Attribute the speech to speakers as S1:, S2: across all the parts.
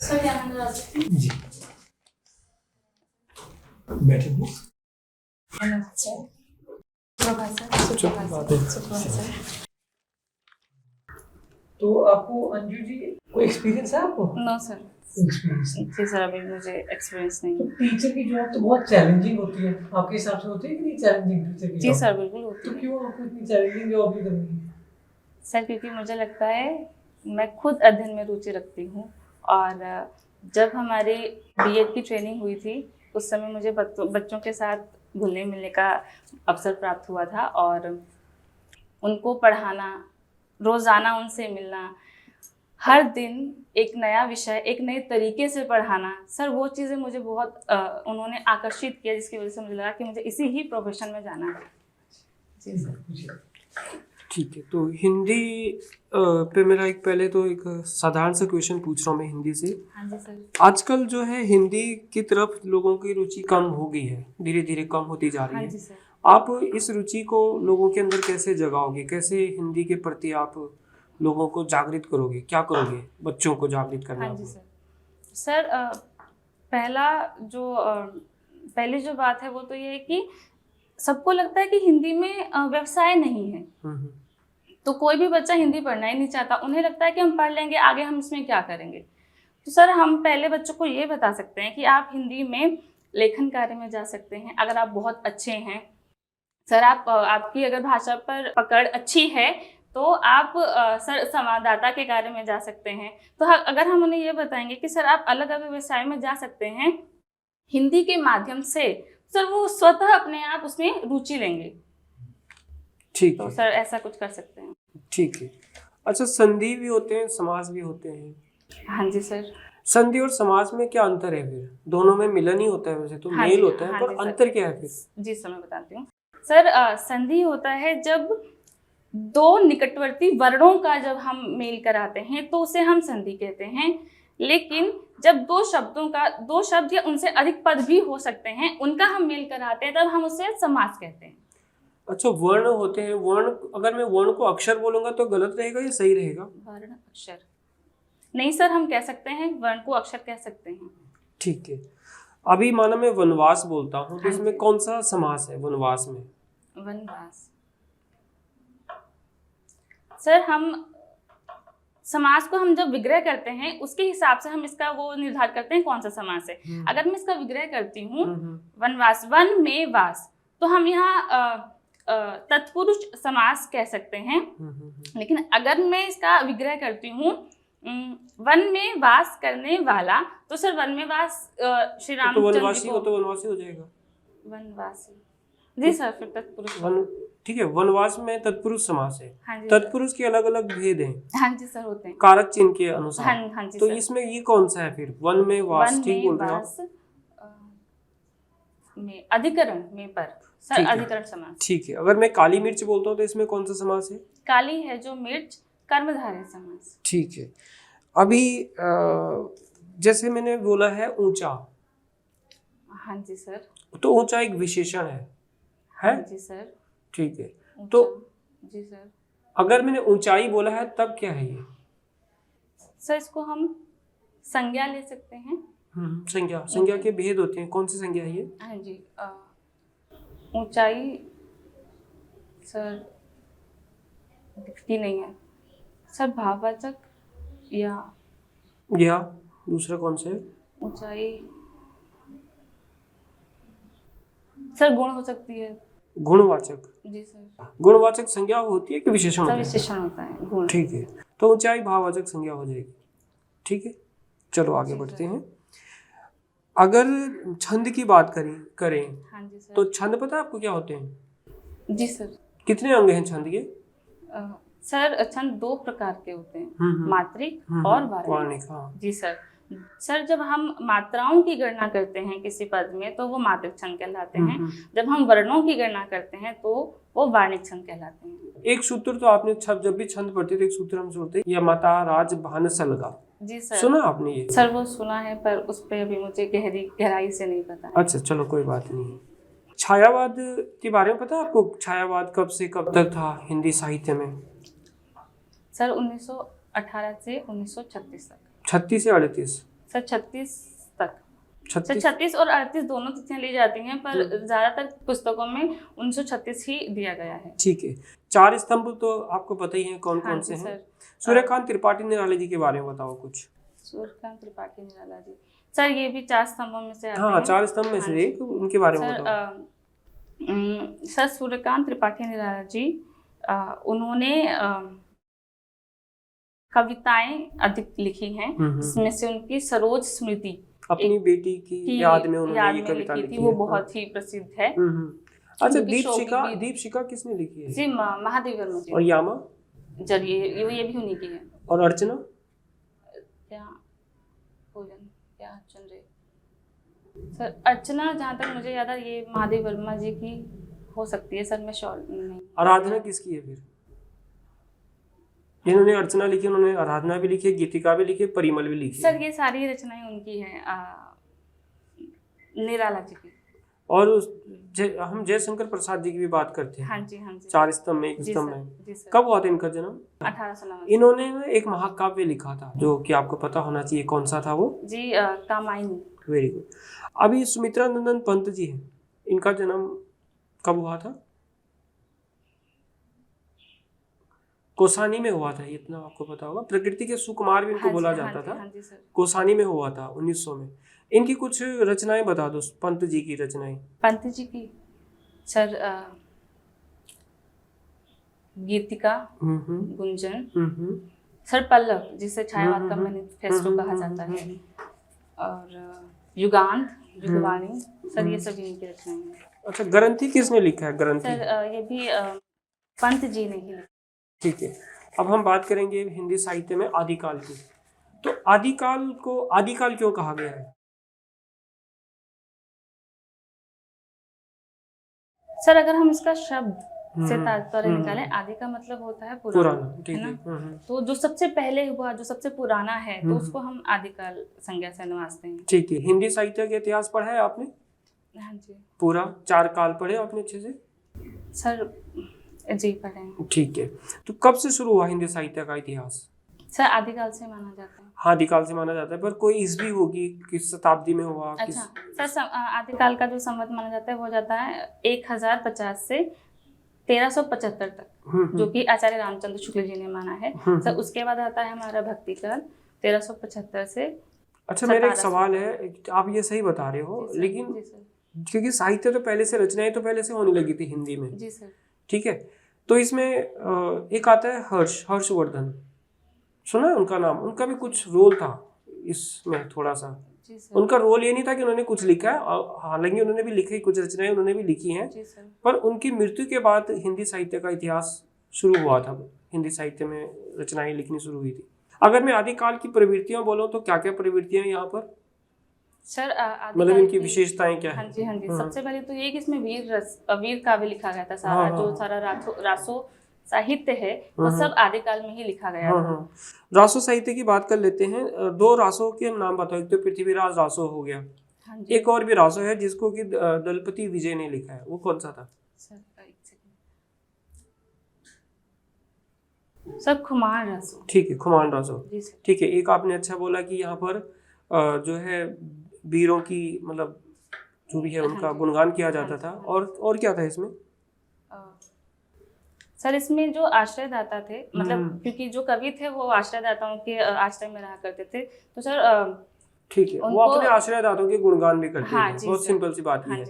S1: Sir यहाँ अंदर आ सकते हैं?
S2: जी बैठे हो।
S1: नमस्ते। सुप्रभात सर। सुप्रभात सर।
S2: तो आपको अंजू जी कोई एक्सपीरियंस है आपको?
S1: No sir.
S2: एक्सपीरियंस
S1: जी सर, अभी मुझे एक्सपीरियंस नहीं
S2: तो
S1: है।
S2: टीचर की जॉब तो बहुत चैलेंजिंग होती है, आपके हिसाब से होती है कि नहीं चैलेंजिंग टीचर की
S1: जी
S2: जॉब?
S1: सर, बिल्कुल होती
S2: तो
S1: है
S2: क्यों आपको इतनी चैलेंजिंग जॉब ही करनी है?
S1: सर, क्योंकि मुझे लगता है मैं खुद अध्ययन में रुचि रखती हूँ। और जब हमारी बीएड की ट्रेनिंग हुई थी उस समय मुझे बच्चों के साथ घुलने मिलने का अवसर प्राप्त हुआ था, और उनको पढ़ाना, रोज़ाना उनसे मिलना, हर दिन एक नया विषय, एक नए तरीके से पढ़ाना, सर वो चीज़ें मुझे बहुत उन्होंने आकर्षित किया, जिसकी वजह से मुझे लगा कि मुझे इसी ही प्रोफेशन में जाना है। जी सर।
S3: ठीक है, तो हिंदी पे मेरा एक पहले तो एक साधारण सा क्वेश्चन पूछ रहा हूँ मैं हिंदी से।
S1: हाँ जी सर।
S3: आजकल जो है हिंदी की तरफ लोगों की रुचि कम हो गई है, धीरे धीरे कम होती जा रही
S1: हाँ
S3: है।
S1: जी सर।
S3: आप इस रुचि को लोगों के अंदर कैसे जगाओगे, कैसे हिंदी के प्रति आप लोगों को जागृत करोगे, क्या करोगे बच्चों को जागृत करना?
S1: हाँ जी सर। सर पहली जो बात है वो तो ये है कि सबको लगता है कि हिंदी में व्यवसाय नहीं है, तो कोई भी बच्चा हिंदी पढ़ना ही नहीं चाहता। उन्हें लगता है कि हम पढ़ लेंगे, आगे हम इसमें क्या करेंगे। तो सर हम पहले बच्चों को ये बता सकते हैं कि आप हिंदी में लेखन कार्य में जा सकते हैं अगर आप बहुत अच्छे हैं। सर आपकी अगर भाषा पर पकड़ अच्छी है तो आप सर संवाददाता के कार्य में जा सकते हैं। तो अगर हम उन्हें ये बताएंगे कि सर आप अलग अलग व्यवसाय में जा सकते हैं हिंदी के माध्यम से, सर वो स्वतः अपने आप उसमें रुचि लेंगे।
S3: ठीक
S1: तो
S3: है
S1: सर ऐसा कुछ कर सकते हैं।
S3: ठीक है। अच्छा, संधि भी होते हैं, समास भी होते हैं।
S1: हाँ जी सर।
S3: संधि और समास में क्या अंतर है फिर? दोनों में मिलन ही होता है, वैसे तो
S1: हाँ
S3: मेल
S1: जी,
S3: होता है,
S1: हाँ
S3: पर
S1: जी सर।
S3: अंतर क्या है फिर?
S1: जी सर, मैं बताती हूँ। सर संधि होता है जब दो निकटवर्ती वर्णों का जब हम मेल कराते हैं तो उसे हम संधि कहते हैं। लेकिन जब दो शब्द या उनसे अधिक पद भी हो सकते हैं, उनका हम मेल कराते हैं, तब हम उसे समास कहते हैं।
S3: अच्छा, वर्ण होते हैं। वर्ण, अगर मैं वर्ण को अक्षर बोलूंगा तो गलत रहेगा या सही रहेगा?
S1: वर्ण अक्षर नहीं सर, हम कह सकते हैं वर्ण को अक्षर कह सकते हैं।
S3: ठीक है। अभी माना मैं वनवास बोलता हूँ तो
S1: हाँ
S3: इसमें
S1: जी।
S3: कौन सा समास है वनवास में?
S1: वनवास सर, हम समास को हम जब विग्रह करते हैं उसके हिसाब से हम इसका वो निर्धारित करते हैं कौन सा समास है। अगर मैं इसका विग्रह करती हूँ वनवास, वन में वास, तो हम यहाँ तत्पुरुष समास कह सकते हैं। लेकिन अगर मैं इसका विग्रह करती हूँ वन में वास करने वाला, तो सर वन में वास श्री रामचंद्र
S3: तो वनवासी हो तो वनवासी हो जाएगा।
S1: वनवासी जी सर, फिर तत्पुरुष।
S3: ठीक है, वनवास में तत्पुरुष समास है।
S1: हाँ जी।
S3: तत्पुरुष के अलग अलग भेद हैं।
S1: हाँ जी सर, होते हैं
S3: कारक चिन्ह के अनुसार।
S1: हाँ जी
S3: तो
S1: सर।
S3: इसमें ये कौन सा है फिर? वन में वास, ठीक बोल रहे हो आप?
S1: में अधिकरण में पर सर अधिकरण समास।
S3: ठीक है। अगर मैं काली मिर्च बोलता हूँ तो इसमें कौन सा समास है?
S1: काली है जो मिर्च, कर्मधारय समास।
S3: ठीक है। अभी जैसे मैंने बोला है ऊंचा।
S1: हाँ जी सर।
S3: तो ऊंचा एक विशेषण है?
S1: हाँ जी सर।
S3: ठीक है। तो
S1: जी सर,
S3: अगर मैंने ऊंचाई बोला है तब क्या है ये?
S1: सर इसको हम संज्ञा ले सकते हैं।
S3: संज्ञा के भेद होते हैं, कौन सी संज्ञा है ये?
S1: हाँ जी, ऊंचाई सर दिखती नहीं है सर, भाववाचक या
S3: दूसरा कौन सा है?
S1: ऊंचाई सर गुण हो सकती है।
S3: गुणवाचक।
S1: जी सर।
S3: गुणवाचक संज्ञा होती है कि विशेषण होता है?
S1: विशेषण होता है, गुण।
S3: ठीक है, तो ऊंचाई भाववाचक संज्ञा हो जाएगी। ठीक है, चलो आगे बढ़ते हैं। अगर छंद की बात करें
S1: हाँ जी सर।
S3: तो छंद पता है आपको क्या होते हैं?
S1: जी सर।
S3: कितने अंग हैं छंद के?
S1: सर छंद दो प्रकार के होते हैं, मात्रिक और वार्णिक। जी सर। सर जब हम मात्राओं की गणना करते हैं किसी पद में तो वो मात्रिक छंद कहलाते हैं। जब हम वर्णों की गणना करते हैं तो वो वार्णिक छंद कहलाते हैं।
S3: एक सूत्र तो आपने जब भी छंद पढ़ते तो एक सूत्र हम सुनते हैं, यमता राज भान सलगा।
S1: जी सर।
S3: सुना आपने ये?
S1: सर वो सुना है पर उस पर अभी मुझे गहराई से नहीं पता।
S3: अच्छा चलो कोई बात नहीं। छायावाद के बारे में पता है आपको? छायावाद कब से कब तक था हिंदी साहित्य में?
S1: सर 1918 से 1936 तक।
S3: 36 से 38?
S1: सर 36 तक। सर
S3: 36?
S1: 36 और 38 दोनों तिथियां ली जाती हैं, पर ज्यादातर पुस्तकों में 1936 ही दिया गया है।
S3: ठीक है। 4 स्तंभ तो आपको पता ही है कौन
S1: हाँ
S3: कौन
S1: जी
S3: से हैं।
S1: सर।
S3: सूर्यकांत त्रिपाठी निराला जी के बारे में बताओ कुछ।
S1: सूर्यकांत त्रिपाठी निराला जी, सर ये भी 4 स्तंभों में से आते
S3: हाँ,
S1: हैं।
S3: 4 स्तंभ में
S1: हाँ
S3: से
S1: जी।
S3: एक, उनके बारे में बताओ।
S1: सर सूर्यकांत त्रिपाठी निराला जी, उन्होंने कविताएं अधिक लिखी हैं, जिसमें से उनकी सरोज स्मृति
S3: अपनी बेटी की याद में उन्होंने ये कविता लिखी
S1: वो
S3: है।
S1: बहुत ही प्रसिद्ध है।
S3: अच्छा,
S1: जो कि शोकी
S3: दीपशिखा किसने लिखी है?
S1: जी महादेव वर्मा जी।
S3: और यामा?
S1: जब ये भी उन्हीं की है।
S3: और अर्चना?
S1: क्या पूजन क्या अर्चन रे सर, अर्चना जहाँ तक मुझे याद है ये महादेव वर्मा जी की हो सकती है सर, मैं श्योर नहीं।
S3: आराधना किसकी है फिर? जिन्होंने अर्चना लिखी उन्होंने आराधना भी लिखी है, गीतिका भी लिखी है, परिमल भी लिखी है।
S1: सर ये सारी रचनाएं उनकी हैं, निराला जी की।
S3: और हम जयशंकर प्रसाद जी की भी बात करते हैं।
S1: हाँ जी हाँ जी।
S3: 4 स्तंभ में एक
S1: जी
S3: स्तंभ
S1: सर,
S3: है।
S1: जी सर।
S3: कब हुआ था इनका जन्म?
S1: 1890।
S3: इन्होंने एक महाकाव्य लिखा था जो कि आपको पता होना चाहिए, कौन सा था वो?
S1: जी कामायनी।
S3: Very good. अभी सुमित्रा नंदन पंत जी हैं, इनका जन्म कब हुआ था? कोसानी में हुआ था, इतना आपको पता होगा। प्रकृति के सुकुमार भी इनको बोला जाता था।
S1: हाँ जी सर।
S3: कोसानी में हुआ था 1900 में। इनकी कुछ रचनाएं बता दो, पंत जी की रचनाएं।
S1: पंत जी की सर गीतिका, गुंजन, सर पल्लव जिसे छायावाद का मैनिफेस्टो कहा जाता है, और युगांत, युगवाणी, सर ये सभी इनकी रचनाएं हैं।
S3: अच्छा, ग्रंथि किसने लिखा है? ग्रंथि
S1: सर ये भी पंत जी ने ही लिखा।
S3: ठीक है। अब हम बात करेंगे हिंदी साहित्य में आदिकाल की। तो आदिकाल को आदिकाल क्यों कहा गया है?
S1: सर अगर हम इसका शब्द से तात्पर्य निकालें, आदि का मतलब होता है पुराना,
S3: ठीक
S1: है
S3: है
S1: ना? तो जो सबसे पहले हुआ, जो सबसे पुराना है, तो उसको हम आदिकाल संज्ञा से नवाजते हैं।
S3: ठीक है। हिंदी साहित्य का इतिहास पढ़ा है आपने?
S1: हाँ जी।
S3: पूरा 4 काल पढ़े आपने अच्छे से?
S1: सर जी पढ़े हैं।
S3: ठीक है। तो कब से शुरू हुआ हिंदी साहित्य का इतिहास?
S1: सर आदिकाल से माना जाता है।
S3: आदिकाल से माना जाता है, पर कोई ईस्वी होगी, किस शताब्दी में हुआ?
S1: अच्छा सर, आदिकाल का जो संवत माना जाता है वो जाता है 1050 से 1375 तक, जो कि आचार्य रामचंद्र शुक्ल जी ने माना है। सर उसके बाद आता है हमारा भक्ति काल 1375 से।
S3: अच्छा, मेरा एक सवाल है, आप ये सही बता रहे हो, लेकिन क्योंकि साहित्य तो पहले से, रचनाएं तो पहले से होने लगी थी हिंदी में।
S1: जी सर।
S3: ठीक है। तो इसमें एक आता है हर्षवर्धन, सुना है उनका नाम? उनका भी कुछ रोल था इसमें थोड़ा सा। उनका रोल ये नहीं था कि उन्होंने कुछ लिखा है, हालांकि उन्होंने भी लिखी, कुछ रचनाएं उन्होंने भी लिखी हैं, पर उनकी मृत्यु के बाद हिंदी साहित्य का इतिहास शुरू हुआ था। हिंदी साहित्य में रचनाएं लिखनी शुरू हुई थी। अगर मैं आदिकाल की प्रवृत्तियां बोलूं तो क्या क्या प्रवृत्तियां यहाँ पर
S1: सर?
S3: मतलब इनकी विशेषताएं क्या है?
S1: हाँ जी हाँ जी। सबसे पहले तो ये कि इसमें वीर काव्य लिखा गया था। सारा जो सारा रासो साहित्य है वो सब आदिकाल में ही लिखा गया था।
S3: रासो साहित्य की बात कर लेते हैं। 2 रासों के नाम बताओ। एक तो पृथ्वीराज रासो हो गया, एक और भी रासो है जिसको कि दलपति विजय ने लिखा है, वो कौन सा था?
S1: सर खुमान रासो।
S3: ठीक है, खुमान रासो। ठीक है। एक आपने अच्छा बोला कि यहाँ पर जो है वीरों की, मतलब जो भी है उनका गुणगान किया जाता था। और क्या था इसमें?
S1: सर इसमें जो आश्रयदाता थे, मतलब क्योंकि जो कवि थे वो आश्रयदाताओं के आश्रय में रहा करते थे, तो सर
S3: ठीक है, वो अपने आश्रयदाताओं के गुणगान भी करते हैं। बहुत सिंपल सी बात है।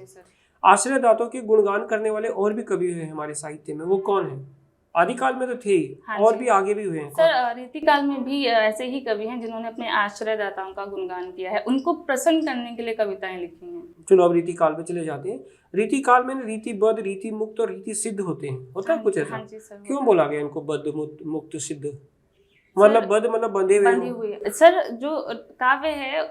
S3: आश्रयदाताओं के गुणगान करने वाले और भी कवि हुए हमारे साहित्य में, वो कौन है? आदिकाल में तो थे, और भी आगे भी हुए हैं
S1: सर। रीतिकाल में भी ऐसे ही कवि हैं जिन्होंने अपने आश्रयदाताओं का गुणगान किया है, उनको प्रसन्न करने के लिए कविताएं लिखी हैं।
S3: चलो अब रीतिकाल पे चले जाते हैं। रीतिकाल में रीतिबद्ध, रीति मुक्त और रीति सिद्ध होते हैं, होता है कुछ ऐसा? क्यों बोला गया इनको बद्ध, मुक्त, सिद्ध? मतलब बद्ध मतलब बंधे हुए।
S1: सर जो काव्य है,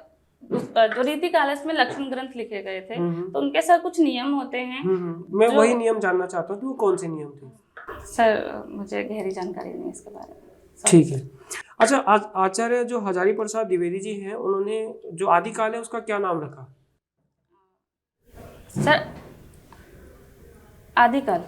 S1: जो रीतिकाल में लक्षण ग्रंथ लिखे गए थे, तो उनके सर कुछ नियम होते हैं।
S3: मैं वही नियम जानना चाहता हूँ, वो कौन से नियम थे?
S1: सर मुझे गहरी जानकारी नहीं इसके बारे में।
S3: ठीक है। अच्छा, आचार्य जो हजारी प्रसाद द्विवेदी जी हैं, उन्होंने जो आदिकाल है उसका क्या नाम रखा?
S1: सर आदिकाल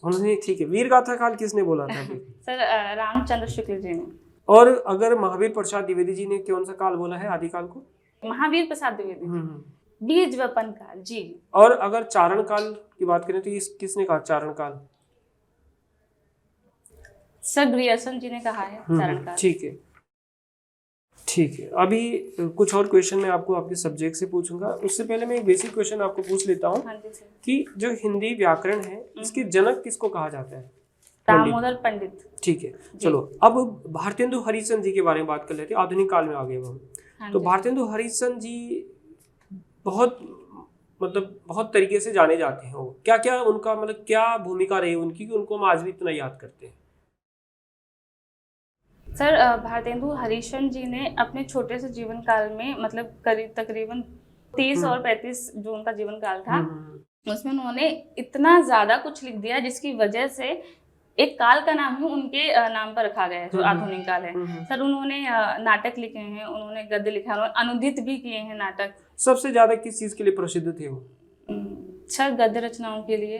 S3: उन्होंने, ठीक है। वीर गाथा काल किसने बोला था?
S1: सर रामचंद्र शुक्ल जी ने।
S3: और अगर महावीर प्रसाद द्विवेदी जी ने कौन सा काल बोला है आदिकाल को?
S1: महावीर प्रसाद द्विवेदी,
S3: हम्म।
S1: बीज वपन काल जी।
S3: और अगर चारण काल की बात करें तो इस किसने कहा चारण काल?
S1: सर ग्रियर्सन जी ने कहा है चारण काल।
S3: ठीक है, ठीक है। अभी कुछ और क्वेश्चन मैं आपको आपके सब्जेक्ट से पूछूंगा। उससे पहले मैं एक बेसिक क्वेश्चन आपको पूछ लेता हूँ
S1: हाँ जी सर।
S3: कि जो हिंदी व्याकरण है इसके जनक किसको कहा जाता है?
S1: दामोदर पंडित।
S3: ठीक है, चलो अब भारतेंदु हरिश्चंद्र जी के बारे में बात कर लेते हैं। आधुनिक काल में आ गए हम।
S1: हाँ
S3: तो
S1: जी।
S3: भारतेंदु हरिश्चंद्र जी बहुत मतलब बहुत तरीके से जाने जाते हैं। वो क्या क्या उनका मतलब क्या भूमिका रही उनकी कि उनको हम आज भी इतना याद करते हैं?
S1: सर भारतेंदु हरिश्चंद्र जी ने अपने छोटे से जीवन काल में मतलब करीब तकरीबन 30 और 35 जो उनका जीवन काल था उसमें उन्होंने इतना ज्यादा कुछ लिख दिया जिसकी वजह से एक काल का नाम ही उनके नाम पर रखा गया है जो आधुनिक काल है। सर उन्होंने नाटक लिखे हैं, उन्होंने गद्य लिखा है, उन्होंने अनुदित भी किए हैं नाटक।
S3: सबसे ज्यादा किस चीज के लिए प्रसिद्ध थे वो?
S1: सर गद्य रचनाओं के लिए।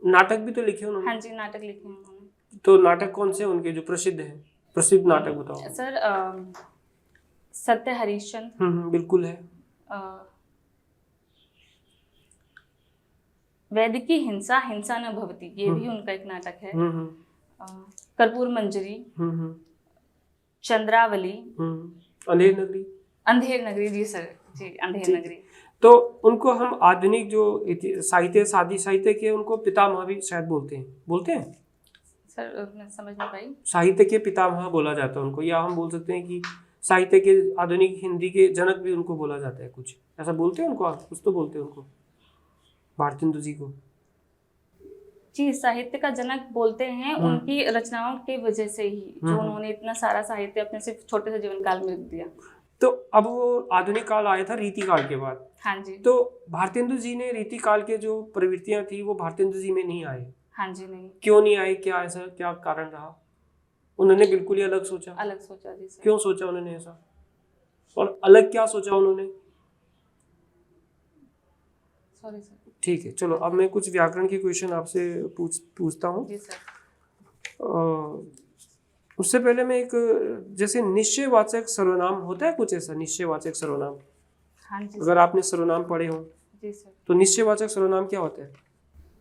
S3: नाटक भी तो लिखे उन्होंने?
S1: हाँ जी, नाटक लिखे हैं उन्होंने।
S3: तो नाटक कौन से उनके जो प्रसिद्ध हैं? प्रसिद्ध नाटक बताओ
S1: सर। सत्य हरिश्चंद्र।
S3: बिल्कुल है।
S1: वैदिकी हिंसा हिंसा न भवती, ये भी उनका एक नाटक है। कर्पूर मंजरी, चंद्रावली,
S3: अंधेर नगरी।
S1: अंधेर नगरी जी सर, जी अंधेर नगरी।
S3: तो उनको हम आधुनिक जो साहित्य सादी साहित्य के उनको पितामह भी शायद बोलते हैं
S1: सर मैं समझ नहीं पाई।
S3: साहित्य के पितामह बोला जाता है उनको, या हम बोल सकते हैं कि साहित्य के आधुनिक हिंदी के जनक भी उनको बोला जाता है। कुछ ऐसा बोलते हैं उनको, आप कुछ तो बोलते हैं उनको भारतेंदु जी को?
S1: जी साहित्य का जनक बोलते हैं उनकी रचनाओं की वजह से ही, जो उन्होंने इतना सारा साहित्य अपने सिर्फ छोटे से जीवन काल में लिख दिया।
S3: तो अब वो आधुनिक काल आया था रीति काल के बाद।
S1: हाँ जी।
S3: तो भारतेंदु जी ने रीति काल के जो प्रवृत्तियां थी वो भारतेंदु जी में नहीं आए।
S1: हाँ जी नहीं।
S3: क्यों नहीं आए? क्या ऐसा क्या कारण रहा? उन्होंने बिल्कुल ही अलग सोचा।
S1: अलग सोचा जी सर।
S3: क्यों सोचा उन्होंने ऐसा? और अलग क्या सोचा उन्होंने?
S1: Sorry sir.
S3: ठीक है, चलो अब मैं कुछ व्याकरण के क्वेश्चन आपसे पूछता हूँ।
S1: जी सर।
S3: उससे पहले मैं एक जैसे निश्चयवाचक सर्वनाम होता है कुछ ऐसा निश्चयवाचक सर्वनाम?
S1: हाँ जी
S3: अगर आपने सर्वनाम पढ़े हो
S1: जी सर।
S3: तो निश्चयवाचक सर्वनाम क्या होता है?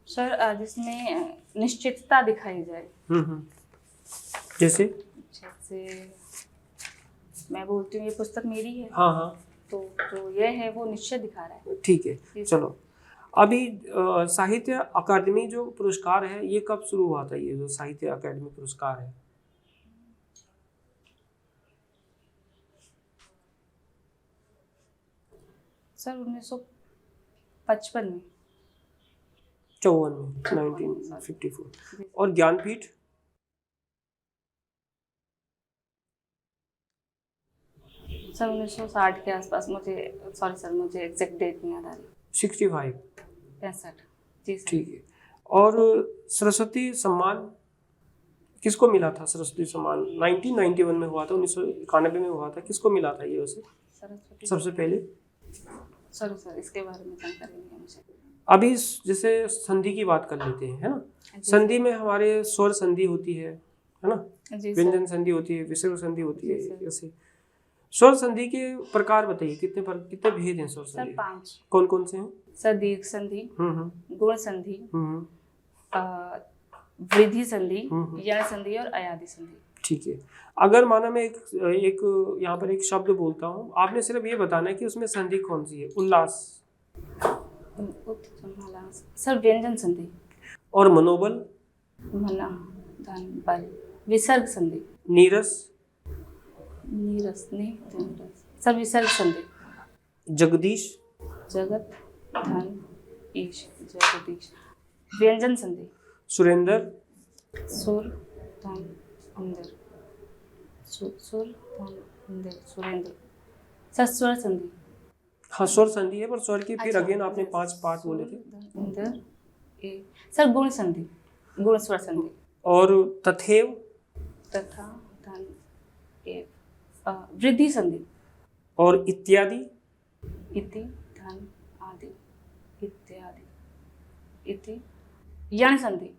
S1: सर जिसमें निश्चितता दिखाई जाए।
S3: जैसे
S1: मैं बोलती हूँ ये पुस्तक मेरी है।
S3: हाँ।
S1: तो जो ये है वो निश्चय दिखा रहा है।
S3: ठीक है, चलो अभी साहित्य अकादमी जो पुरस्कार है ये कब शुरू हुआ था? ये जो साहित्य अकादमी पुरस्कार है
S1: सर 1955 में।
S3: 54 में 1954। और ज्ञानपीठ?
S1: सर 1960 के आसपास। मुझे सॉरी सर, मुझे एग्जैक्ट डेट नहीं याद आ रही।
S3: 65।
S1: 65 जी सर।
S3: ठीक है। और सरस्वती सम्मान किसको मिला था? सरस्वती सम्मान 1991 में हुआ था, 1991 में हुआ था। किसको मिला था ये उसे
S1: सरस्वती
S3: सबसे पहले?
S1: सॉरी सर, इसके बारे में जानकारी नहीं है मुझे।
S3: अभी जैसे संधि की बात कर लेते हैं, है ना? संधि में हमारे स्वर संधि होती है ना? व्यंजन संधि होती है, विसर्ग संधि होती है। ऐसे स्वर संधि के प्रकार बताइए, कितने भेद हैं स्वर संधि?
S1: सर 5।
S3: कौन कौन से हैं?
S1: सर दीर्घ संधि, गुण संधि, वृद्धि संधि, यण संधि और अयादि संधि।
S3: ठीक है। अगर माना मैं एक यहाँ पर एक शब्द बोलता हूँ, आपने सिर्फ ये बताना है कि उसमें संधि कौन सी है। उल्लास?
S1: सर व्यंजन संधि।
S3: और मनोबल?
S1: मना, धन, बल। विसर्ग संधि।
S3: नीरस?
S1: नीरस नहीं, सर विसर्ग संधि।
S3: जगदीश?
S1: जगत, धन, ईश, जगदीश। व्यंजन संधि।
S3: सुरेंद्र?
S1: सुर, धन, इंद्र। सुर, धन, इंद्र, सुरेंद्र। सर स्वर संधि।
S3: हाँ, स्वर संधि है, पर स्वर की फिर अगेन आपने 5 पार्ट बोले थे।
S1: इंद्र, सर गुण संधि, गुण स्वर संधि।
S3: और तथैव?
S1: तथा, धन, एव। वृद्धि संधि।
S3: और इत्यादि?
S1: इति, धन, आदि, इत्यादि, इति। यण संधि।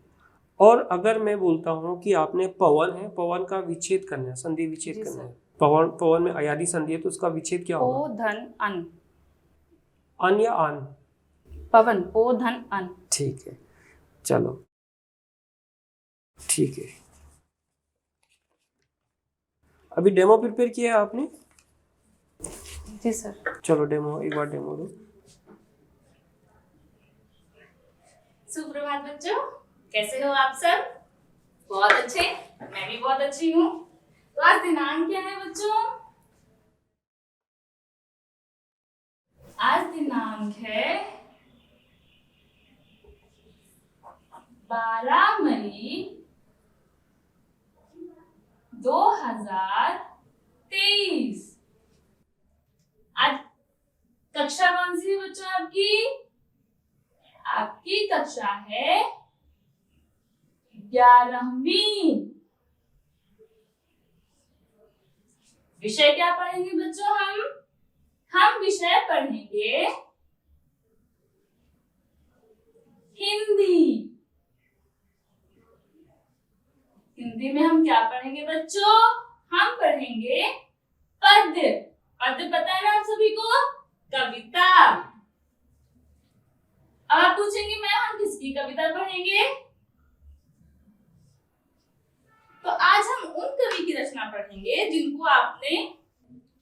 S3: और अगर मैं बोलता हूँ कि आपने पवन है, पवन का विच्छेद करना है, संधि विच्छेद करना है, पवन पवन में अयादी संधि है तो उसका विच्छेद क्या होगा?
S1: पो धन अन।
S3: अन या आन?
S1: पवन, पो धन अन।
S3: ठीक है, चलो ठीक है। अभी डेमो प्रिपेयर किया है आपने?
S1: जी सर।
S3: चलो डेमो, एक बार डेमो दो।
S1: सुप्रभात बच्चों, कैसे हो आप सब? बहुत अच्छे, मैं भी बहुत अच्छी हूँ। तो आज दिनांक क्या है बच्चों? आज दिनांक है 12 मई 2023। आज कक्षा कौन सी है बच्चों आपकी? आपकी कक्षा है 11वीं। विषय क्या पढ़ेंगे बच्चों हम विषय पढ़ेंगे हिंदी। हिंदी में हम क्या पढ़ेंगे बच्चों? हम पढ़ेंगे पद्य। पद्य पता है ना आप सभी को? कविता। अब आप पूछेंगे मैम हम किसकी कविता पढ़ेंगे? तो आज हम उन कवि की रचना पढ़ेंगे जिनको आपने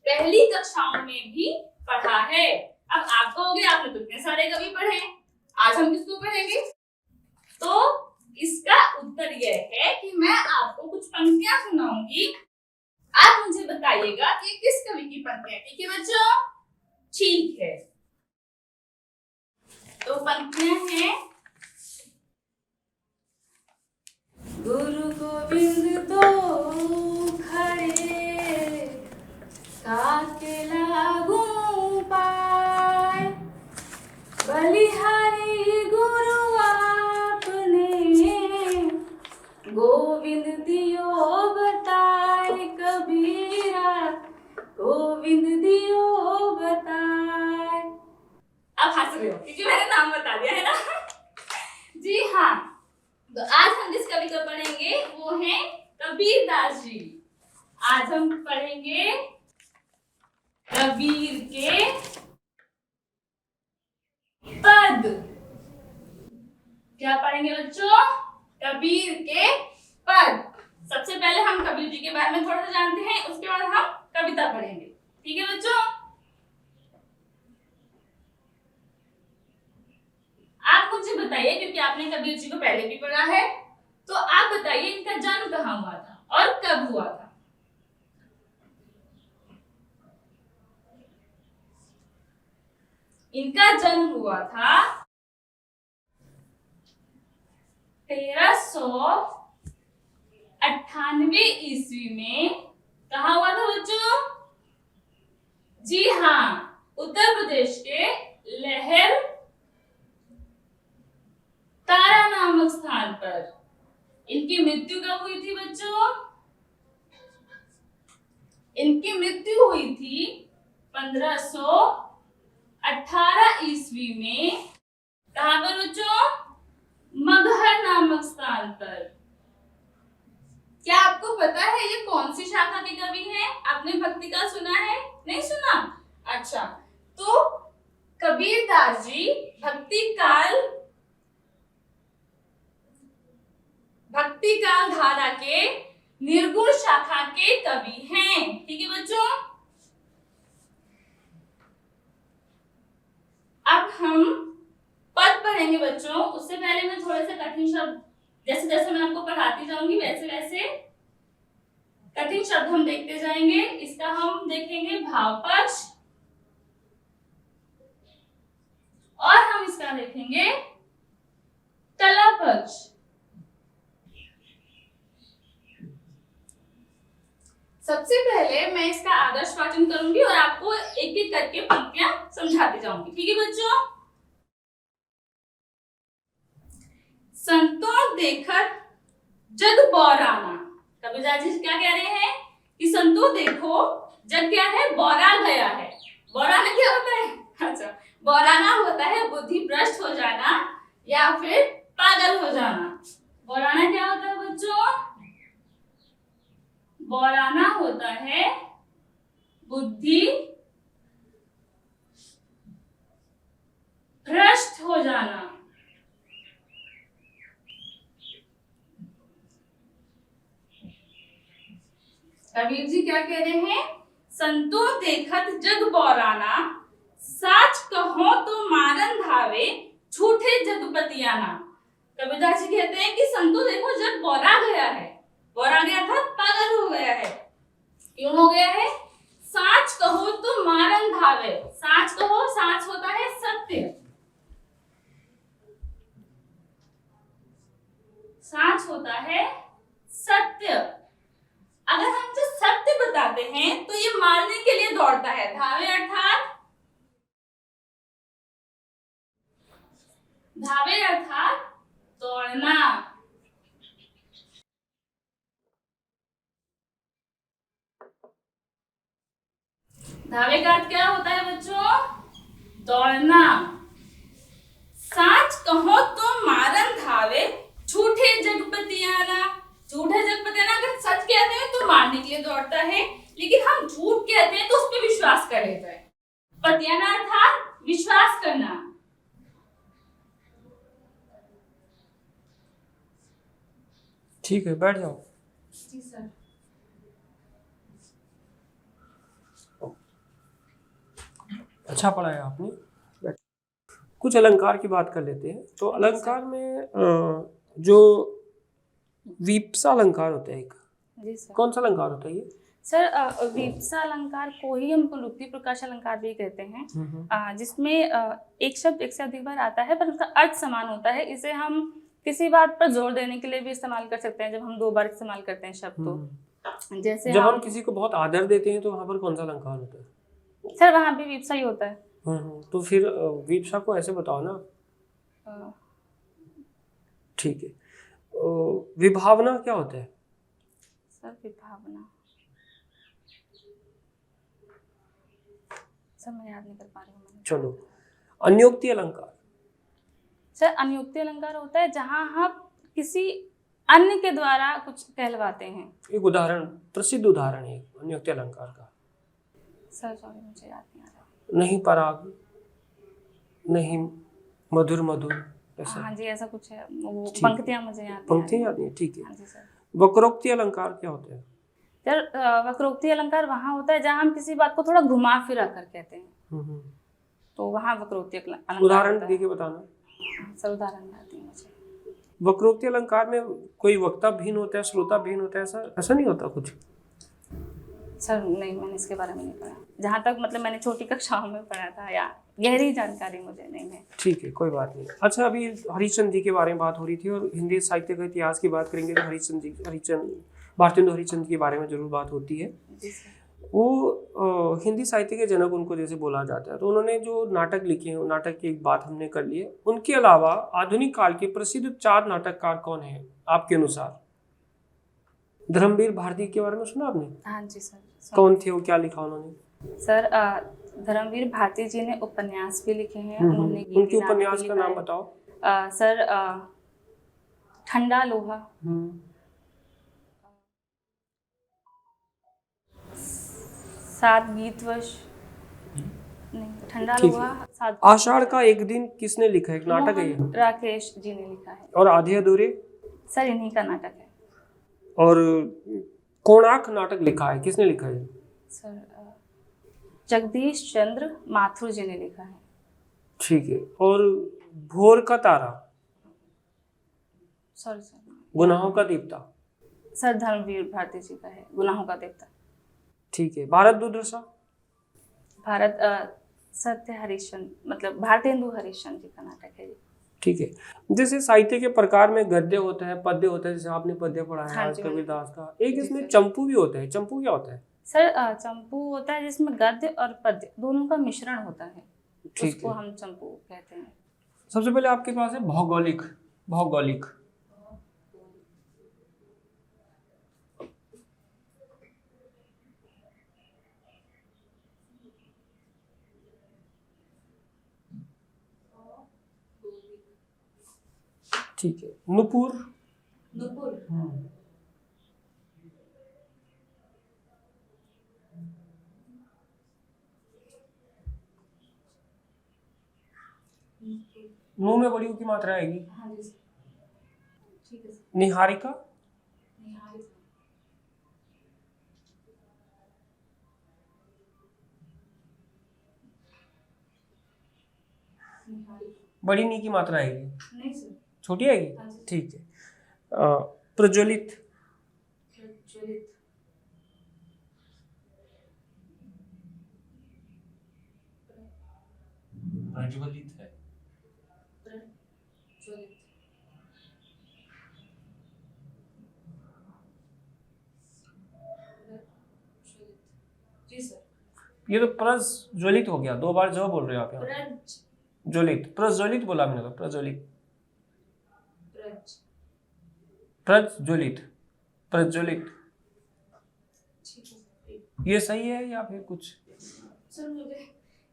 S1: पहली कक्षाओं में भी पढ़ा है। अब आप कहोगे आपने तो इतने सारे कवि पढ़े, आज हम किसको पढ़ेंगे? तो इसका उत्तर यह है कि मैं आपको कुछ पंक्तियां सुनाऊंगी, आप मुझे बताइएगा कि किस कवि की पंक्तियां। ठीक है बच्चों? ठीक है, तो पंक्तियां हैं। गुरु गोविंद दो खड़े काके लागू पाए, बलिहारी गुरु आपने गोविंद दियो बताए, कबीरा गोविंद दियो बताए। अब हंस रहे हो क्योंकि मैंने नाम बता दिया है ना? जी हाँ, तो आज हम जिस कवि को पढ़ेंगे वो है कबीरदास जी। आज हम पढ़ेंगे कबीर के पद। क्या पढ़ेंगे बच्चों? कबीर के पद। सबसे पहले हम कबीर जी के बारे में थोड़ा सा जानते हैं, उसके बाद हम कविता पढ़ेंगे। ठीक है बच्चों? आप मुझे बताइए, क्योंकि आपने कबीर जी को पहले भी पढ़ा है, तो आप बताइए इनका जन्म कहाँ हुआ था और कब हुआ था? इनका जन्म हुआ था 1398 ईस्वी में। कहाँ हुआ था बच्चों? जी हाँ, उत्तर प्रदेश के लहर तारा नामक स्थान पर। इनकी मृत्यु कब हुई थी बच्चों? इनकी मृत्यु हुई थी 1518 ईस्वी में। कहां पर बच्चों? मगहर नामक स्थान पर। क्या आपको पता है ये कौन सी शाखा के कवि हैं? आपने भक्ति काल सुना है? नहीं सुना? अच्छा, तो कबीरदास जी भक्ति काल धारा के निर्गुण शाखा के कवि हैं। ठीक है बच्चों? अब हम पद पढ़ेंगे बच्चों। उससे पहले मैं थोड़े से कठिन शब्द, जैसे जैसे मैं आपको पढ़ाती जाऊंगी वैसे वैसे कठिन शब्द हम देखते जाएंगे। इसका हम देखेंगे भाव पक्ष और हम इसका देखेंगे तला पक्ष। सबसे पहले मैं इसका आदर्श वाचन करूंगी और आपको एक एक करके पंक्तियां समझाती जाऊंगी। ठीक है बच्चों? संतों देखत जग बौराना। कबीरदास जी क्या कह रहे हैं कि संतों देखो जग क्या है? बौरा गया है। बौराना क्या होता है? अच्छा, बौराना होता है बुद्धि भ्रष्ट हो जाना या फिर पागल हो जाना। बौराना क्या होता है बच्चों? बौराना होता है बुद्धि भ्रष्ट हो जाना। कबीर जी क्या कह रहे हैं? संतो देखत जग बौराना, साच कहो तो मारन धावे, झूठे जगपतियाना। कबीरदास जी कहते हैं कि संतो देखो जग बौरा गया है। बौरा गया था, पागल हो गया है। क्यों हो गया है? साच कहो तो मारन धावे। साच कहो, साच होता है सत्य। साच होता है सत्य। अगर हम जो सत्य बताते हैं तो ये मारने के लिए दौड़ता है। धावे अर्थात दौड़ना। धावे का अर्थ क्या होता है बच्चों? दौड़ना। साच कहो तो मारन धावे, झूठे जगपतियाना। झूठे जगपतियाना अगर सच कहते हैं तो मारने के लिए दौड़ता है, लेकिन हम झूठ कहते हैं तो उस पर विश्वास कर लेता है। पतियाना अर्थात विश्वास करना।
S3: ठीक है, बैठ जाओ।
S1: जी सर।
S3: अच्छा पढ़ाया आपने। बैठ। कुछ अलंकार की बात कर लेते हैं। तो अलंकार में जो वीप्सा अलंकार होता है एक,
S1: जी सर।
S3: कौन सा अलंकार होता है ये?
S1: सर वीप्सा अलंकार को ही हम लुप्ति प्रकाश अलंकार भी कहते हैं, जिसमें एक शब्द एक से अधिक बार आता है पर उसका अर्थ समान होता है। इसे हम किसी बात पर जोर देने के लिए भी इस्तेमाल कर सकते हैं। जब हम 2 बार इस्तेमाल करते हैं शब्द तो जैसे
S3: जब हम किसी को बहुत आदर देते हैं तो वहाँ पर कौन सा अलंकार होता है?
S1: सर वहाँ भी वीप्सा ही होता है।
S3: तो फिर वीप्सा को ऐसे बताओ ना। ठीक है। विभावना क्या होता है?
S1: सर विभावना, सर मैं याद नहीं कर पा रही हूँ।
S3: चलो, अन्योक्ति अलंकार।
S1: सर अन्योक्ति अलंकार होता है जहाँ हम किसी अन्य के द्वारा कुछ कहलवाते हैं।
S3: एक उदाहरण, प्रसिद्ध उदाहरण है अन्योक्ति अलंकार का।
S1: सर सॉरी, मुझे याद नहीं आ रहा।
S3: नहीं पराग, नहीं मधुर मधुर, ऐसा।
S1: हाँ जी, ऐसा कुछ है। वो पंक्तियां मुझे याद नहीं।
S3: पंक्तियां याद नहीं, ठीक है।
S1: हाँ जी सर।
S3: वक्रोक्ति अलंकार क्या होता है?
S1: सर वक्रोक्ति अलंकार वहाँ होता है जहाँ हम किसी बात को थोड़ा घुमा फिरा कर कहते हैं, तो वहाँ वक्रोक्ति अलंकार।
S3: उदाहरण देके बताना।
S1: सर उदाहरण याद नहीं मुझे।
S3: वक्रोक्ति अलंकार में कोई वक्ता भिन्न होता है, श्रोता भिन्न होता है, ऐसा नहीं होता कुछ?
S1: सर नहीं, मैंने इसके बारे में नहीं पढ़ा। जहाँ तक मतलब मैंने छोटी कक्षाओं में पढ़ा था, या गहरी जानकारी मुझे नहीं है।
S3: ठीक है, कोई बात नहीं। अच्छा, अभी हरिश्चंद्र जी के बारे में बात हो रही थी और हिंदी साहित्य का इतिहास की बात करेंगे तो भारतेंदु हरिश्चंद्र के बारे में जरूर बात होती है। वो हिंदी साहित्य के जनक उनको जैसे बोला जाता है। तो उन्होंने जो नाटक लिखे हैं, नाटक की एक बात हमने कर ली है। उनके अलावा आधुनिक काल के प्रसिद्ध 4 नाटककार कौन हैं आपके अनुसार? धर्मवीर भारती के बारे में सुना आपने?
S1: हाँ जी सर।
S3: कौन थे वो, क्या लिखा उन्होंने?
S1: सर धर्मवीर भारती जी ने उपन्यास भी लिखे हैं। उन्होंने
S3: उनके उपन्यास का नाम बताओ।
S1: सर ठंडा लोहा, सात गीतवश, नहीं ठंडा लोहा, सात।
S3: आषाढ़ का एक दिन किसने लिखा है? एक नाटक है ये।
S1: राकेश जी ने लिखा है।
S3: और आधे अधूरे?
S1: सर इन्हीं का नाटक है।
S3: और कोणार्क नाटक लिखा है, किसने लिखा है?
S1: सर जगदीश चंद्र माथुर जी ने लिखा है।
S3: ठीक है। और भोर का तारा?
S1: सर
S3: गुनाहों का देवता?
S1: सर धर्मवीर भारती जी का है, गुनाहों का देवता।
S3: ठीक है। भारत दुर्दशा?
S1: भारत सत्य हरिश्चंद्र, मतलब भारतेंदु हरिश्चंद्र जी का नाटक है।
S3: ठीक है। जैसे साहित्य के प्रकार में गद्य होता है, पद्य होता है, जैसे आपने पद्य पढ़ा है आज कबीरदास का। एक इसमें चंपू भी होता है। चंपू क्या होता है?
S1: सर चंपू होता है जिसमें गद्य और पद्य दोनों का मिश्रण होता है, उसको हम चंपू कहते हैं।
S3: सबसे पहले आपके पास है भौगोलिक। भौगोलिक ठीक है। नुपुर?
S1: नुपुर
S3: नू में बड़ी ऊ की मात्रा आएगी।
S1: हाँ जी सर, ठीक है सर।
S3: निहारिका,
S1: निहारिका, निहारिका,
S3: बड़ी नी की मात्रा आएगी,
S1: नहीं सर।
S3: छोटी आएगी,
S1: हाँ जी।
S3: ठीक है। प्रज्वलित,
S1: प्रज्वलित,
S4: प्रज्वलित है।
S1: प्रज्वलित, प्रज्वलित, जी सर।
S3: ये तो प्रज्वलित हो गया, 2 बार जो बोल रहे हो आप यहाँ। ज्वलित, प्रज्वलित बोला मैंने तो, प्रज्वलित, प्रज्वलित, प्रज्वलित,
S1: ठीक है सर।
S3: ये सही है या फिर कुछ?
S1: सर मुझे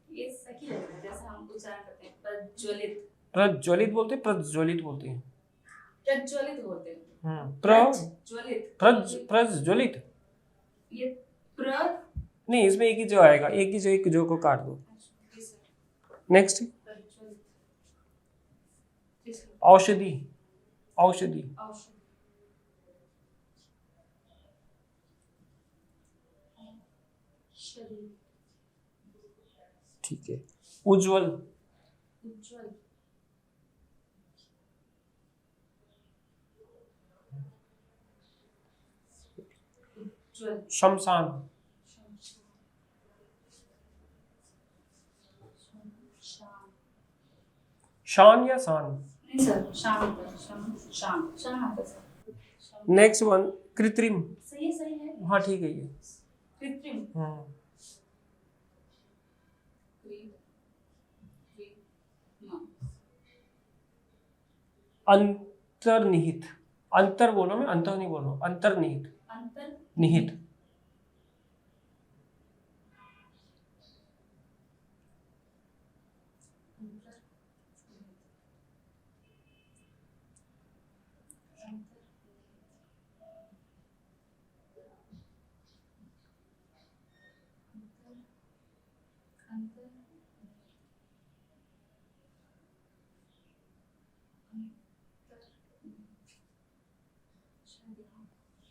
S1: ये सही लग रहा है जैसा हम उच्चारण करते हैं, प्रज्वलित।
S3: प्रज्वलित बोलते हैं, प्रज्वलित बोलते हैं।
S1: प्रज्वलित बोलते हैं।
S3: प्रज्वलित, प्रज्वलित,
S1: ये प्र,
S3: नहीं इसमें एक ही जो आएगा, एक जो को काट दो।
S1: जी सर।
S3: नेक्स्ट,
S1: प्रज्वलित, जी सर।
S3: औषधि, औषधि,
S1: औषधि, शरीर,
S3: ठीक है। उज्जवल,
S1: उज्ज्वल, उज्ज्वल,
S3: शमशान,
S1: शाम,
S3: शान या शान।
S1: नहीं सर, शाम पर, शाम, शाम, शाम आता सर। शाम।
S3: नेक्स्ट वन, कृत्रिम,
S1: सही है।
S3: हाँ ठीक है ये।
S1: कृत्रिम,
S3: हाँ, अंतर्निहित, अंतर बोलो, मैं अंतर नहीं बोल रहा हूँ, अंतर्निहित,
S1: अंतर,
S3: निहित,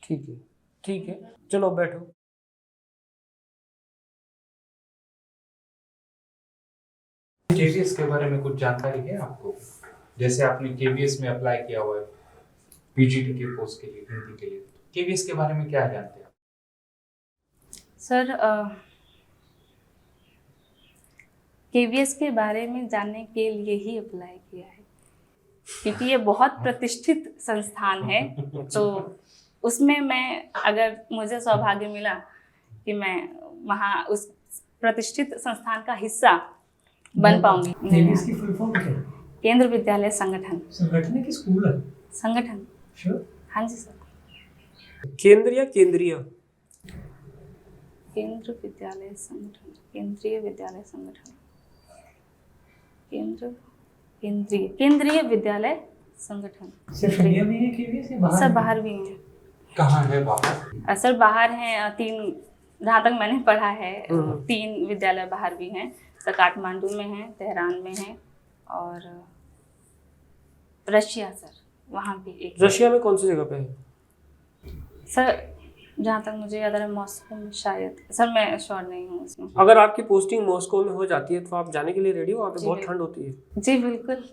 S3: ठीक है, ठीक है, चलो बैठो।
S4: केवीएस के बारे में कुछ जानकारी है आपको? जैसे आपने केवीएस में अप्लाई किया हुआ है पीजीटी के पोस्ट के लिए, हिंदी के लिए, केवीएस के बारे में क्या जानते हैं?
S1: सर केवीएस के बारे में जानने के लिए ही अप्लाई किया है, क्योंकि ये बहुत प्रतिष्ठित संस्थान है। तो उसमें मैं, अगर मुझे सौभाग्य मिला कि मैं वहाँ उस प्रतिष्ठित संस्थान का हिस्सा बन पाऊंगी।
S2: केवीएस की फुल फॉर्म क्या है?
S1: केंद्र विद्यालय संगठन।
S2: संगठन है कि स्कूल है?
S1: संगठन।
S2: श्योर?
S1: हाँ जी सर।
S3: केंद्र या केंद्रीय?
S1: केंद्र विद्यालय संगठन, केंद्रीय विद्यालय संगठन, केंद्रीय विद्यालय संगठन।
S2: सिर्फ इंडिया में है केवीएस या बाहर?
S1: सर बाहर भी हैं।
S4: कहाँ है बाहर?
S1: सर बाहर हैं 3, जहाँ तक मैंने पढ़ा है 3 विद्यालय बाहर भी हैं। सर काठमांडू में हैं, तेहरान में हैं और रशिया, सर वहाँ भी एक।
S3: रशिया में कौन सी जगह पे है?
S1: सर जहाँ तक मुझे याद आ रहा है मॉस्को में शायद, सर मैं श्योर नहीं हूँ उसमें।
S3: अगर आपकी पोस्टिंग मॉस्को में हो जाती है तो आप जाने के लिए रेडी हो? वहाँ पे
S1: जी,
S3: बहुत ठंड होती है।
S1: जी बिल्कुल।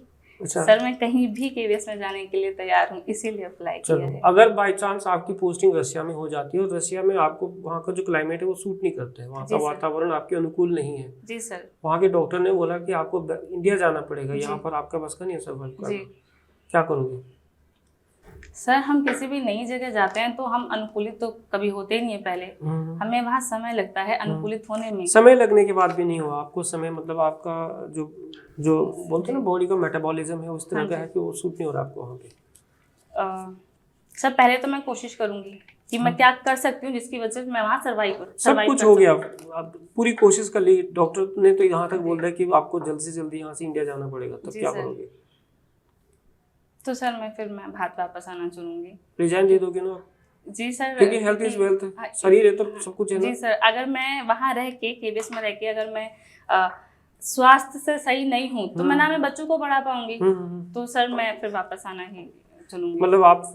S3: अच्छा,
S1: सर मैं कहीं भी केवीएस में जाने के लिए तैयार हूँ, इसीलिए अप्लाई किया
S3: चलो
S1: है।
S3: अगर बाय चांस आपकी पोस्टिंग रशिया में हो जाती है और रशिया में आपको वहाँ का जो क्लाइमेट है वो सूट नहीं करता है, वहाँ
S1: जी
S3: का
S1: सर।
S3: वातावरण आपके अनुकूल नहीं है,
S1: जी सर।
S3: वहाँ के डॉक्टर ने बोला कि आपको इंडिया जाना पड़ेगा,
S1: जी।
S3: यहाँ पर आपका बस का नहीं है सर्वाइव
S1: जी
S3: करना, क्या करोगे?
S1: सर, हम किसी भी नई जगह जाते हैं तो हम अनुकूलित तो कभी होते ही नहीं है पहले, हमें वहाँ समय लगता है अनुकूलित होने में।
S3: समय लगने के बाद भी नहीं हुआ आपको? समय मतलब आपका जो जो बोलते हैं ना बॉडी का मेटाबॉलिज्म है उस तरह
S1: हाँ
S3: का
S1: जी।
S3: है कि वो सूट नहीं हो रहा आपको वहाँ पे?
S1: सर पहले तो मैं कोशिश करूंगी कि मैं क्या कर सकती हूँ जिसकी वजह से मैं वहाँ
S3: सब
S1: सर्वाइव
S3: कुछ हो गया, आप पूरी कोशिश कर ली, डॉक्टर ने तो यहाँ तक बोल रहा है कि आपको जल्द से जल्दी यहाँ से इंडिया जाना पड़ेगा, तब
S1: जी
S3: क्या
S1: सर।
S3: करोगे?
S1: तो सर मैं भारत वापस आना चुनूंगी।
S3: रिजाइन दे दोगे ना?
S1: जी सर,
S3: क्योंकि हेल्थ इज वेल्थ, शरीर है तो सब कुछ है ना।
S1: जी सर, अगर मैं वहाँ रह के केवीएस में रह के अगर मैं स्वास्थ्य से सही नहीं हूँ तो मैं ना मैं बच्चों को पढ़ा पाऊंगी। तो सर मैं फिर वापस आना ही चलूंगी।
S3: मतलब आप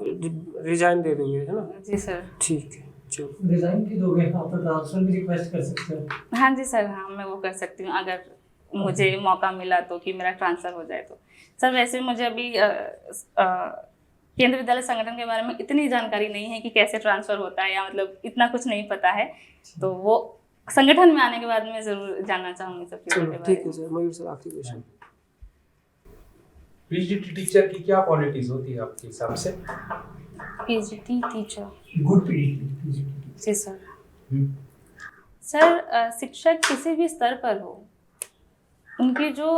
S3: रिजाइन दे दोगे, है ना?
S1: जी सर।
S3: ठीक है, चलो।
S2: रिजाइन भी दोगे, आप ट्रांसफर भी रिक्वेस्ट कर सकते हो।
S1: हाँ जी सर, हाँ मैं वो कर सकती हूँ अगर मुझे मौका मिला तो, कि मेरा ट्रांसफ़र हो जाए तो। सर वैसे मुझे अभी केंद्रीय विद्यालय संगठन के बारे में इतनी जानकारी नहीं है कि कैसे ट्रांसफ़र होता है, या मतलब इतना कुछ नहीं पता है। तो वो संगठन में आने के बाद मैं ज़रूर जानना चाहूँगी सब चीज़ों के बारे
S3: ठीक है
S1: में।
S3: सर, मयूर सर आखिरी क्वेश्चन।
S4: पीजीटी टीचर की क्या क्वालिटीज होती है आपके हिसाब से?
S1: PGT teacher,
S2: good PGT.
S1: जी सर। सर शिक्षक किसी भी स्तर पर हो, उनके जो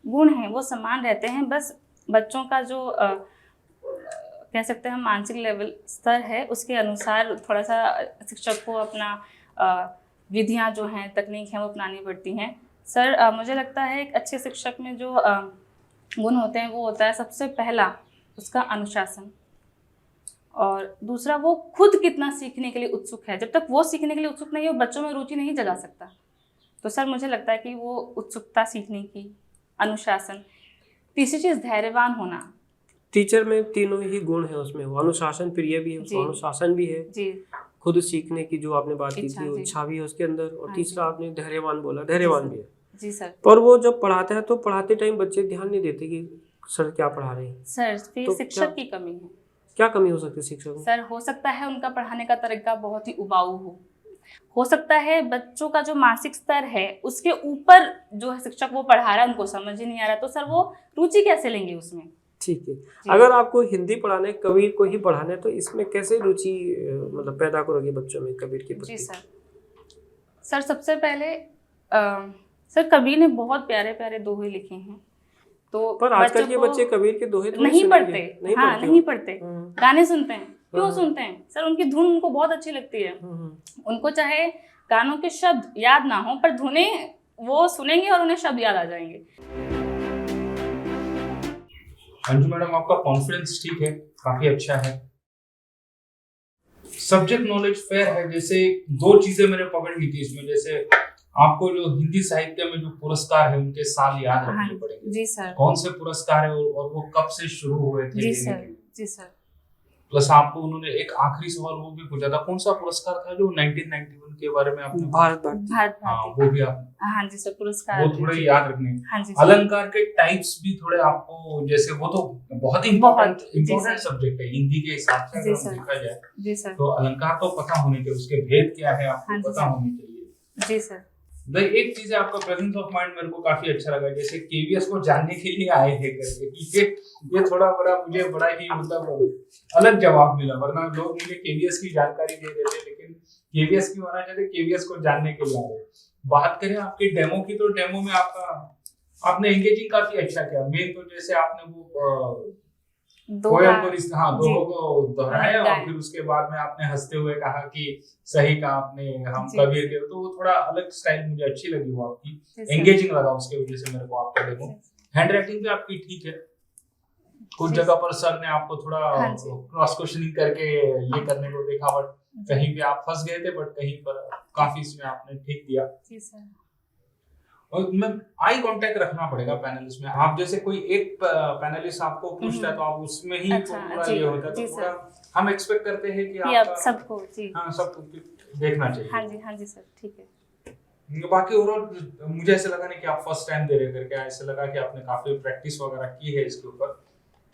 S1: गुण हैं वो समान रहते हैं। बस बच्चों का जो कह सकते हैं हम मानसिक लेवल स्तर है उसके अनुसार थोड़ा सा शिक्षक को अपना विधियां जो हैं, तकनीक हैं वो अपनानी पड़ती हैं। सर मुझे लगता है एक अच्छे शिक्षक में जो गुण होते हैं वो होता है सबसे पहला उसका अनुशासन, और दूसरा वो खुद कितना सीखने के लिए उत्सुक है। जब तक वो सीखने के लिए उत्सुक नहीं है वो बच्चों में रुचि नहीं जगा सकता। तो सर मुझे लगता है कि वो उत्सुकता सीखने की, अनुशासन, तीसरी चीज़ धैर्यवान होना।
S3: टीचर में तीनों ही गुण है उसमें, वो अनुशासन प्रिय भी है,
S1: जी।
S3: उसको अनुशासन भी है,
S1: जी
S3: खुद सीखने की जो आपने बात की
S1: इच्छा,
S3: थी वो
S1: जी।
S3: इच्छा भी है उसके अंदर, और
S1: हाँ
S3: तीसरा आपने धैर्यवान बोला, धैर्यवान भी है।
S1: जी सर।
S3: पर वो जब पढ़ाता है तो पढ़ाते टाइम बच्चे ध्यान नहीं देते कि सर क्या पढ़ा रहे हैं।
S1: सर फिर
S3: तो
S1: शिक्षक की कमी है।
S3: क्या कमी हो सकती है शिक्षक में?
S1: सर हो सकता है उनका पढ़ाने का तरीका बहुत ही उबाऊ हो सकता है बच्चों का जो मानसिक स्तर है उसके ऊपर जो है शिक्षक वो पढ़ा रहा है उनको समझ ही नहीं आ रहा, तो सर वो रुचि कैसे लेंगे उसमें?
S3: ठीक है, अगर आपको हिंदी पढ़ाने, कबीर को ही पढ़ाना है, तो इसमें कैसे रुचि मतलब पैदा करोगे बच्चों में कबीर के प्रति?
S1: जी सर सबसे पहले सर कबीर ने बहुत प्यारे प्यारे दोहे लिखे हैं, तो
S3: पर आजकल के बच्चे कबीर के दोहे तो
S1: नहीं पढ़ते। हाँ नहीं
S3: हो।
S1: पढ़ते, गाने सुनते हैं। क्यों सुनते हैं सर? उनकी धुन उनको बहुत अच्छी लगती है। उनको चाहे गानों के शब्द याद ना हो पर धुनें वो सुनेंगे और उन्हें शब्द याद आ जाएंगे।
S4: अंजू मैडम आपका कॉन्फिडेंस ठीक है, काफी अच्छा है, सब्जेक्ट नॉलेज फेयर है। जैसे दो चीजें मैंने पकड़ ली थी इसमें, जैसे आपको जो हिंदी साहित्य में जो पुरस्कार है उनके साल याद रखने पड़ेंगे।
S1: जी सर।
S4: कौन से पुरस्कार है और वो कब से शुरू हुए थे?
S1: जी सर। जी सर।
S4: प्लस आपको उन्होंने एक आखिरी सवाल वो भी पूछा था, कौन सा पुरस्कार था जो 1991 के बारे में आपने?
S3: भारत
S4: हाँ वो भी आप,
S1: हाँ जी सर, पुरस्कार
S4: वो थोड़े याद रखने।
S1: हाँ जी।
S4: अलंकार के टाइप्स भी थोड़े आपको, जैसे वो तो बहुत ही इम्पोर्टेंट सब्जेक्ट है हिंदी के हिसाब से अगर देखा जाए।
S1: जी सर।
S4: तो अलंकार तो पता होने चाहिए, उसके भेद क्या है आपको पता होने चाहिए।
S1: जी सर।
S4: एक चीज है, आपका प्रेजेंस ऑफ माइंड मेरे को काफी अच्छा लगा, जैसे केवीएस को जानने के लिए आए हैं करके। ये थोड़ा बड़ा मुझे बड़ा ही मतलब अलग जवाब मिला, वरना लोग मुझे केवीएस की जानकारी दे देते, लेकिन केवीएस क्यों आना चाहते, केवीएस को जानने के लिए आए। बात करें आपके डेमो की, तो डेमो में आपने एंगेजिंग काफी अच्छा किया। मेन तो जैसे आपने वो पोयम को दोहों को दोहराया और फिर उसके बाद में आपने हंसते हुए कहा कि सही कहा आपने, हम कबीर के, तो वो थोड़ा अलग स्टाइल मुझे अच्छी लगी, वो आपकी एंगेजिंग लगा, उसके वजह से मेरे को आपका डेमो। हैंड राइटिंग भी आपकी ठीक है, कुछ जगह पर सर ने आपको थोड़ा क्रॉस क्वेश्चनिंग करके ये करने को देखा, बट कहीं पे आप फंस गए थे, बट कहीं पर काफी इसमें आपने ठीक दिया। और मैं आई कांटेक्ट रखना पड़ेगा पैनलिस्ट में। आप जैसे कोई एक पैनलिस्ट आपको पूछता है तो आप उसमें ही पूरा ये होता है, तो थोड़ा हम एक्सपेक्ट करते हैं कि आप
S1: सबको जी
S4: हाँ सबको देखना चाहिए।
S1: हाँ जी सर, ठीक है।
S4: बाकी ओवरऑल मुझे ऐसा लगा नहीं कि आप फर्स्ट टाइम दे रहे करके, ऐसा लगा कि आपने काफी प्रैक्टिस वगैरह की है इसके ऊपर,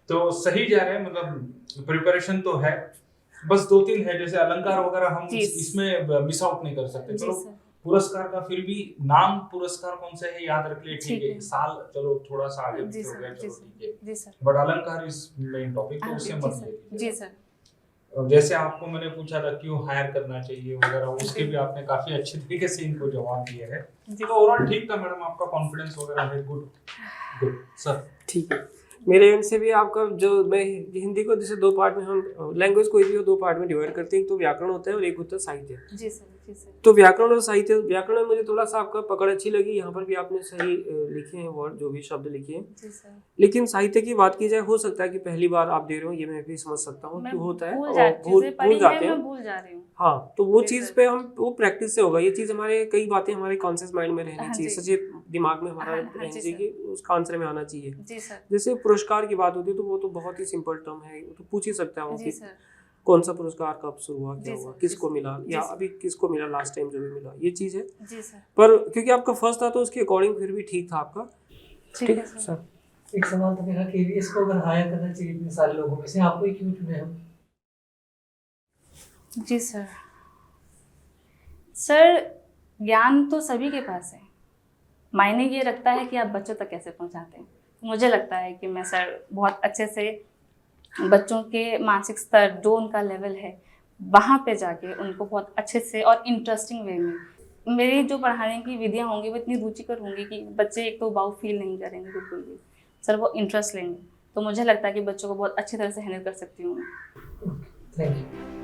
S4: तो सही जा रहे हैं, मतलब प्रिपरेशन तो है। बस 2-3 है, जैसे अलंकार वगैरह हम इसमें मिस आउट नहीं कर सकते। चलो पुरस्कार का फिर भी नाम, पुरस्कार कौन सा है याद रख लिए, ठीक है, साल चलो थोड़ा सा आगे पीछे हो गया, चलो ठीक है, बट अलंकार इज मेन टॉपिक, तो उससे मत लेके।
S1: जी सर।
S4: जैसे आपको मैंने पूछा था क्यों हायर करना चाहिए वगैरह, उसके भी आपने काफी अच्छे तरीके से इनको जवाब दिए है, तो ओवरऑल ठीक था मैडम, आपका कॉन्फिडेंस वगैरह है गुड सर।
S3: ठीक है, मेरे एंड से भी आपका जो, मैं हिंदी को जैसे 2 पार्ट में, हम लैंग्वेज कोई भी हो 2 पार्ट में डिवाइड करते हैं, एक तो व्याकरण होता है और एक होता है साहित्य।
S1: जी सर। जी सर।
S3: तो व्याकरण और साहित्य, व्याकरण में मुझे थोड़ा सा आपका पकड़ अच्छी लगी, यहाँ पर भी आपने सही लिखे हैं वर्ड, जो भी शब्द लिखे हैं।
S1: जी सर।
S3: लेकिन साहित्य की बात की जाए, हो सकता है कि पहली बार आप दे रहे हो, ये मैं भी समझ सकता हूँ कि होता है, और भूल जाते हैं।
S1: मैं भूल जा रही हूँ।
S3: हाँ, तो वो
S1: जी
S3: चीज़
S1: सर।
S3: पे हम, वो प्रैक्टिस से होगा। ये चीज़ हमारे, कई बातें हमारे कॉन्शियस माइंड में रहनी
S1: हाँ
S3: चाहिए,
S1: जी।
S3: सचेत दिमाग में हमारा
S1: हाँ
S3: रहनी
S1: जी
S3: चाहिए
S1: सर।
S3: कि उसका आंसर में आना चाहिए।
S1: जी सर।
S3: जैसे पुरस्कार की बात होती है, तो वो तो बहुत ही सिंपल टर्म है, वो तो पूछ ही सकता है वो
S1: जी
S3: कि
S1: सर।
S3: कौन सा पुरस्कार कब शुरू हुआ, क्या
S1: जी
S3: हुआ,
S1: सर,
S3: किसको
S1: जी
S3: मिला,
S1: सर,
S3: या
S1: जी सर।
S3: अभी किसको मिला लास्ट टाइम जो भी मिला, ये चीज़ है।
S1: जी सर।
S3: पर क्योंकि आपका फर्स्ट था तो उसके अकॉर्डिंग फिर भी ठीक था आपका।
S1: ठीक है सर।
S2: एक सवाल तो मेरा, केवीएस को अगर हायर करना चाहिए इतने सारे लोगों में से, आपको ही क्यों चुने हम?
S1: जी सर। सर, ज्ञान तो सभी के पास है, मायने ये रखता है कि आप बच्चों तक कैसे पहुंचाते हैं। मुझे लगता है कि मैं सर बहुत अच्छे से बच्चों के मानसिक स्तर, जो उनका लेवल है, वहाँ पे जाके उनको बहुत अच्छे से और इंटरेस्टिंग वे में, मेरी जो पढ़ाने की विधियाँ होंगी वो इतनी रुचिकर होंगी कि बच्चे एक तो बाउ फील नहीं करेंगे बिल्कुल भी, सर वो इंटरेस्ट लेंगे। तो मुझे लगता है कि बच्चों को बहुत अच्छी तरह से हैंडल कर सकती हूँ मैं।
S2: Thank you.